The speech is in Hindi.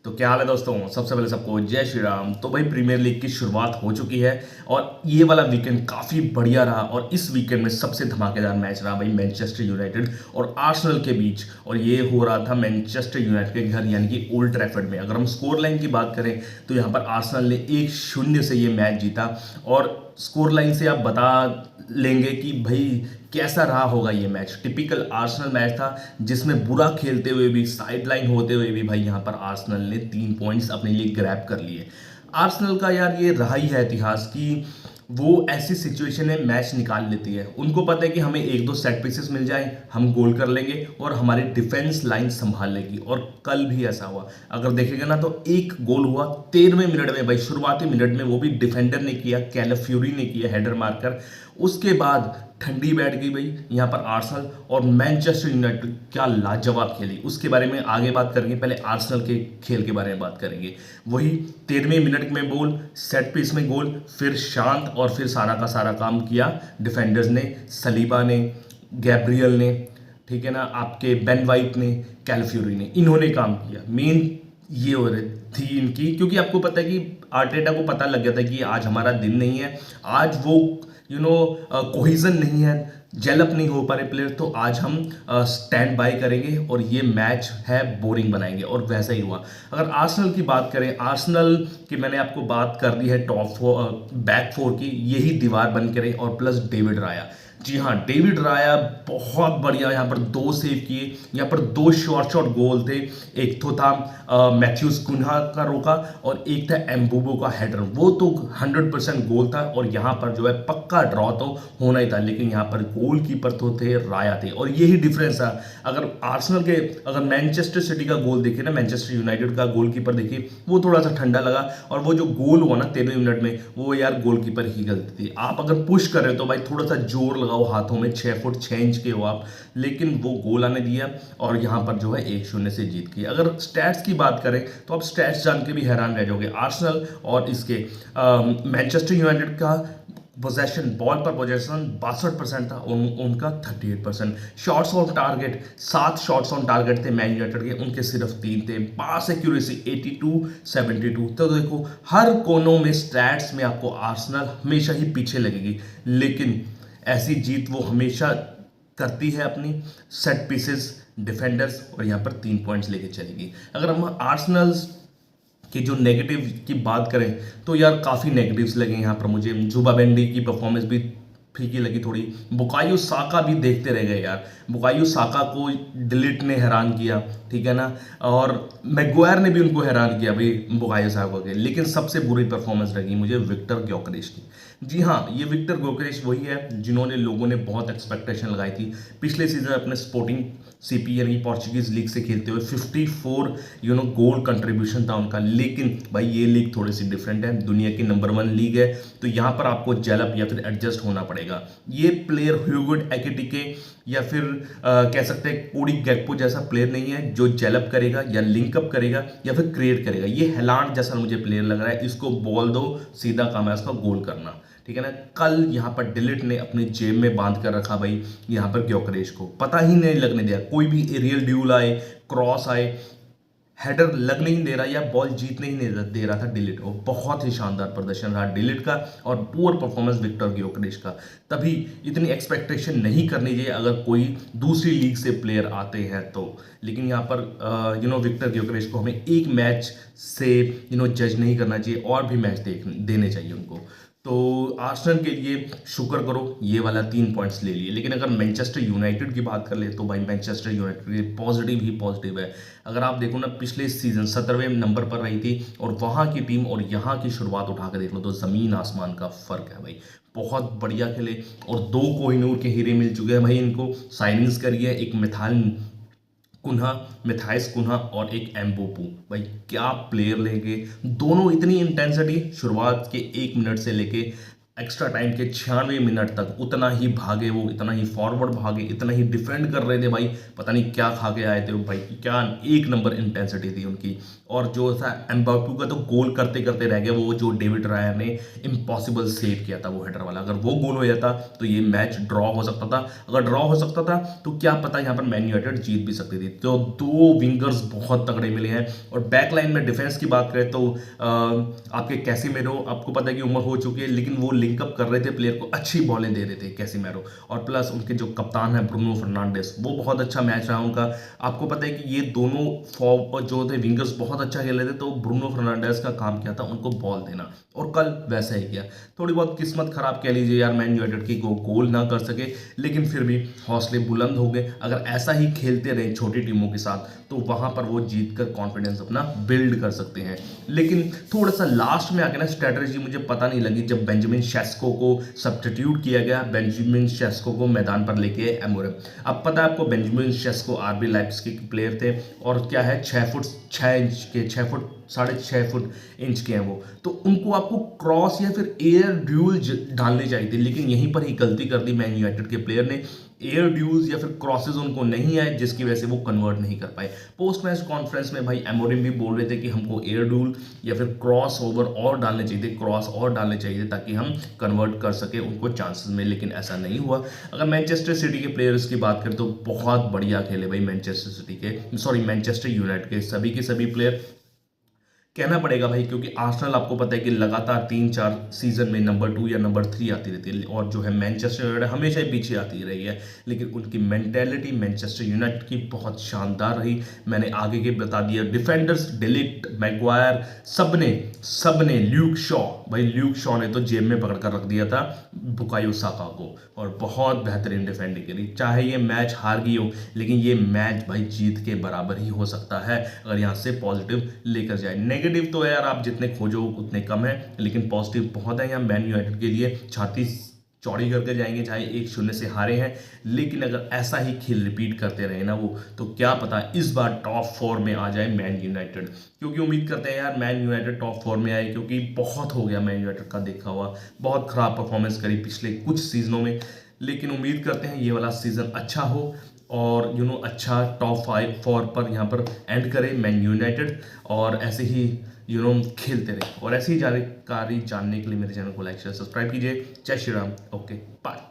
तो क्या हाल है दोस्तों। सबसे पहले सबको जय श्री राम। तो भाई प्रीमियर लीग की शुरुआत हो चुकी है और ये वाला वीकेंड काफ़ी बढ़िया रहा और इस वीकेंड में सबसे धमाकेदार मैच रहा भाई मैनचेस्टर यूनाइटेड और आर्सेनल के बीच। और ये हो रहा था मैनचेस्टर यूनाइटेड के घर यानी कि ओल्ड ट्रैफर्ड में। अगर हम स्कोर लाइन की बात करें तो यहाँ पर आर्सेनल ने 1-0 से ये मैच जीता। और स्कोर लाइन से आप बता लेंगे कि भाई कैसा रहा होगा ये मैच। टिपिकल आर्सेनल मैच था जिसमें बुरा खेलते हुए भी, साइड लाइन होते हुए भी भाई यहाँ पर आर्सेनल ने 3 पॉइंट्स अपने लिए ग्रैब कर लिए। आर्सेनल का यार ये रहा ही है इतिहास कि वो ऐसी सिचुएशन में मैच निकाल लेती है। उनको पता है कि हमें 1-2 सेट पीसेस मिल जाए, हम गोल कर लेंगे और हमारी डिफेंस लाइन संभाल लेगी। और कल भी ऐसा हुआ। अगर देखेगा ना तो एक गोल हुआ 13वें मिनट में भाई, शुरुआती मिनट में, वो भी डिफेंडर ने किया, कैलाफ्यूरी ने किया हेडर मारकर। उसके बाद ठंडी बैठ गई भाई यहाँ पर आर्सेनल और मैनचेस्टर यूनाइटेड क्या लाजवाब खेली, उसके बारे में आगे बात करेंगे। पहले आर्सेनल के खेल के बारे में बात करेंगे। वही 13वें मिनट में गोल, सेट पीस में गोल, फिर शांत और फिर सारा का सारा काम किया डिफेंडर्स ने, सलीबा ने, गैब्रियल ने, ठीक है ना, आपके बेन वाइट ने, कैलाफ्यूरी ने, इन्होंने काम किया। मेन ये हो रही थी इनकी, क्योंकि आपको पता है कि आर्टेटा को पता लग गया था कि आज हमारा दिन नहीं है, आज वो कोहिजन नहीं है, जेलअप नहीं हो पा रहे प्लेयर, तो आज हम स्टैंड बाय करेंगे और ये मैच है बोरिंग बनाएंगे। और वैसा ही हुआ। अगर आर्सेनल की बात करें, आर्सेनल की मैंने आपको बात कर दी है टॉप फोर, बैक फोर की, यही दीवार बन के रही और प्लस डेविड राया। जी हाँ, डेविड राया बहुत बढ़िया यहाँ पर 2 सेव किए, यहाँ पर 2 शॉर्ट गोल थे। एक तो था मैथ्यूज कुन्हा का रोका और एक था एम्बूबो का हेडर, वो तो 100% गोल था। और यहाँ पर जो है पक्का ड्रॉ तो होना ही था, लेकिन यहाँ पर गोलकीपर तो थे, राया थे। और यही डिफरेंस था। अगर मैनचेस्टर सिटी का गोल देखिए ना, मैनचेस्टर यूनाइटेड का गोलकीपर देखिए, वो थोड़ा सा ठंडा लगा। और वो जो गोल हुआ ना 13वें मिनट में, वो यार गोलकीपर ही गलती थी। आप अगर पुश कर रहे हो तो भाई थोड़ा सा जोर लगाओ हाथों में, 6 फुट 6 इंच के हो आप, लेकिन वो गोल आने दिया और यहाँ पर जो है 1-0 से जीत गई। अगर स्टैट्स की बात करें तो आप स्टैट्स जान के भी हैरान रह जाओगे। आर्सेनल और इसके मैनचेस्टर यूनाइटेड का पोजेशन, बॉल पर पोजेशन 62% था, उनका 38%। Shots on target, 7 shots on target थे मैन यूनाइटेड के, उनके सिर्फ 3 थे। पास एक्यूरेसी 82-72। तो देखो हर कोनों में स्टैट्स में आपको आर्सेनल हमेशा ही पीछे लगेगी, लेकिन ऐसी जीत वो हमेशा करती है अपनी सेट पीसेस, डिफेंडर्स, और यहाँ पर 3 पॉइंट्स लेके चलेगी। अगर हम आर्सेनल कि जो नेगेटिव की बात करें तो यार काफ़ी नेगेटिव्स लगे यहाँ पर मुझे। जुबामेंडी की परफॉर्मेंस भी फीकी लगी थोड़ी। बुकायो साका भी देखते रह गए यार। बुकायो साका को डिलीट ने हैरान किया, ठीक है ना, और मैगवायर ने भी उनको हैरान किया भाई बुकायो साका के। लेकिन सबसे बुरी परफॉर्मेंस लगी मुझे विक्टर ग्योकरेश की। जी हाँ, ये विक्टर ग्योकरेश वही है जिन्होंने लोगों ने बहुत एक्सपेक्टेशन लगाई थी पिछले सीजन अपने स्पोर्टिंग सीपी यानी पोर्चुगीज लीग से खेलते हुए। 54 गोल कंट्रीब्यूशन था उनका। लेकिन भाई ये लीग थोड़ी सी डिफरेंट है, दुनिया की नंबर 1 लीग है, तो यहाँ पर आपको जेलअप या फिर एडजस्ट होना पड़ेगा। ये प्लेयर ह्यूगो एकिटिके या फिर कह सकते हैं कोडी गैक्पो जैसा प्लेयर नहीं है जो जेलअप करेगा या लिंकअप करेगा या फिर क्रिएट करेगा। ये हेलांड जैसा मुझे प्लेयर लग रहा है, इसको बॉल दो, सीधा काम है इसका गोल करना, ठीक है ना। कल यहाँ पर डिलीट ने अपनी जेब में बांध कर रखा भाई यहाँ पर ग्योकरेश को, पता ही नहीं लगने दिया। कोई भी एरियल ड्यूल आए, क्रॉस आए, हेडर लगने ही नहीं दे रहा या बॉल जीतने ही नहीं दे रहा था डिलीट। और बहुत ही शानदार प्रदर्शन रहा डिलीट का और पुअर परफॉर्मेंस विक्टर ग्योकरेश का। तभी इतनी एक्सपेक्टेशन नहीं करनी चाहिए अगर कोई दूसरी लीग से प्लेयर आते हैं तो। लेकिन यहाँ पर विक्टर ग्योकरेश को हमें एक मैच से जज नहीं करना चाहिए, और भी मैच देने चाहिए उनको। तो आर्सेनल के लिए शुक्र करो ये वाला 3 पॉइंट्स ले लिए। लेकिन अगर मैनचेस्टर यूनाइटेड की बात कर ले तो भाई मैनचेस्टर यूनाइटेड पॉजिटिव ही पॉजिटिव है। अगर आप देखो ना, पिछले सीजन 17वें नंबर पर रही थी और वहाँ की टीम और यहाँ की शुरुआत उठा कर देख लो तो ज़मीन आसमान का फ़र्क है भाई। बहुत बढ़िया खेले और 2 कोहिनूर के हीरे मिल चुके हैं भाई इनको। साइनिंग्स करिए, एक कुन्हा, मिथाइस कुन्हा और एक एम्बोपू। भाई क्या प्लेयर लेंगे, दोनों इतनी इंटेंसिटी शुरुआत के 1 मिनट से लेके एक्स्ट्रा टाइम के 96 मिनट तक उतना ही भागे वो, इतना ही फॉरवर्ड भागे, इतना ही डिफेंड कर रहे थे भाई। पता नहीं क्या खा के आए थे वो भाई, क्या एक नंबर इंटेंसिटी थी उनकी। और जो था एम्बाप्पे का तो गोल करते करते रह गया, वो जो डेविड राया ने इम्पॉसिबल सेव किया था वो हेडर वाला, अगर वो गोल हो जाता तो ये मैच ड्रॉ हो सकता था। अगर ड्रॉ हो सकता था तो क्या पता यहाँ पर मैन यूनाइटेड जीत भी सकती थी। तो दो विंगर्स बहुत तगड़े मिले हैं। और बैक लाइन में डिफेंस की बात करें तो आपके कैसीमेरो, आपको पता है कि उम्र हो चुकी है, लेकिन वो लिंकअप कर रहे थे प्लेयर को, अच्छी बॉलें दे रहे थे कैसीमेरो। और प्लस उनके जो कप्तान है ब्रूनो फर्नांडिस, वो बहुत अच्छा मैच रहा उनका। आपको पता है कि ये दोनों जो थे विंगर्स बहुत अच्छा खेल रहे थे, तो ब्रूनो फर्नांडिस का काम क्या था, उनको बॉल देना, और कल वैसा ही किया। थोड़ी बहुत किस्मत खराब कह लीजिए यार मैन यूनाइटेड की, गोल ना कर सके, लेकिन फिर भी हौसले बुलंद हो गए। अगर ऐसा ही खेलते रहे छोटी टीमों के साथ तो वहां पर वो जीत कर कॉन्फिडेंस अपना बिल्ड कर सकते हैं। लेकिन थोड़ा सा लास्ट में आके ना स्ट्रेटजी मुझे पता नहीं लगी, जब बेंजामिन शेस्को को सब्स्टिट्यूट किया गया, बेंजामिन शेस्को को मैदान पर लेके एमोरम। अब पता है आपको बेंजामिन शेस्को आरबी लाइप्जिग के प्लेयर थे, और क्या है 6 फुट 6 इंच के, 6 फुट 6.5 फुट इंच के हैं वो, तो उनको आपको क्रॉस या फिर एयर ड्यूल डालने चाहिए थे, लेकिन यहीं पर ही गलती कर दी मैन यूनाइटेड के प्लेयर ने। एयर ड्यूल्स या फिर क्रॉसेज उनको नहीं आए, जिसकी वजह से वो कन्वर्ट नहीं कर पाए। पोस्ट मैच कॉन्फ्रेंस में भाई एमोरिम भी बोल रहे थे कि हमको एयर ड्यूल या फिर क्रॉस ओवर और डालने चाहिए थे, क्रॉस और डालने चाहिए थे, ताकि हम कन्वर्ट कर सके उनको चांसेस में, लेकिन ऐसा नहीं हुआ। अगर मैनचेस्टर सिटी के प्लेयर्स की बात करें तो बहुत बढ़िया खेले भाई मैनचेस्टर सिटी के, सॉरी मैनचेस्टर यूनाइटेड के सभी के सभी प्लेयर, कहना पड़ेगा भाई, क्योंकि आर्सेनल आपको पता है कि लगातार 3-4 सीजन में नंबर 2 या नंबर 3 आती रहती है, और जो है मैनचेस्टर यूनाइटेड हमेशा ही पीछे आती रही है। लेकिन उनकी मेंटेलिटी मैनचेस्टर यूनाइटेड की बहुत शानदार रही। मैंने आगे के बता दिया, डिफेंडर्स डिलीट, मैगवायर, सबने ल्यूक शॉ, भाई ल्यूक शॉ ने तो जेब में पकड़ कर रख दिया था बुकायो साका को, और बहुत बेहतरीन डिफेंडिंग करी। चाहे ये मैच हार गई हो, लेकिन ये मैच भाई जीत के बराबर ही हो सकता है अगर यहाँ से पॉजिटिव लेकर जाए। नेगेटिव तो यार आप जितने खोजो उतने कम है, लेकिन पॉजिटिव बहुत है यहाँ मैन यूनाइटेड के लिए। छाती चौड़ी करके जाएंगे, चाहे 1-0 से हारे हैं, लेकिन अगर ऐसा ही खेल रिपीट करते रहे ना वो, तो क्या पता इस बार टॉप 4 में आ जाए मैन यूनाइटेड। क्योंकि उम्मीद करते हैं यार मैन यूनाइटेड टॉप 4 में आए, क्योंकि बहुत हो गया मैन यूनाइटेड का देखा हुआ, बहुत खराब परफॉर्मेंस करी पिछले कुछ सीजनों में। लेकिन उम्मीद करते हैं ये वाला सीजन अच्छा हो, और अच्छा टॉप 4 पर यहाँ पर एंड करे मैन यूनाइटेड, और ऐसे ही खेलते रहे। और ऐसी ही जानकारी जानने के लिए मेरे चैनल को लाइक शेयर सब्सक्राइब कीजिए। जय श्री राम, ओके बाय।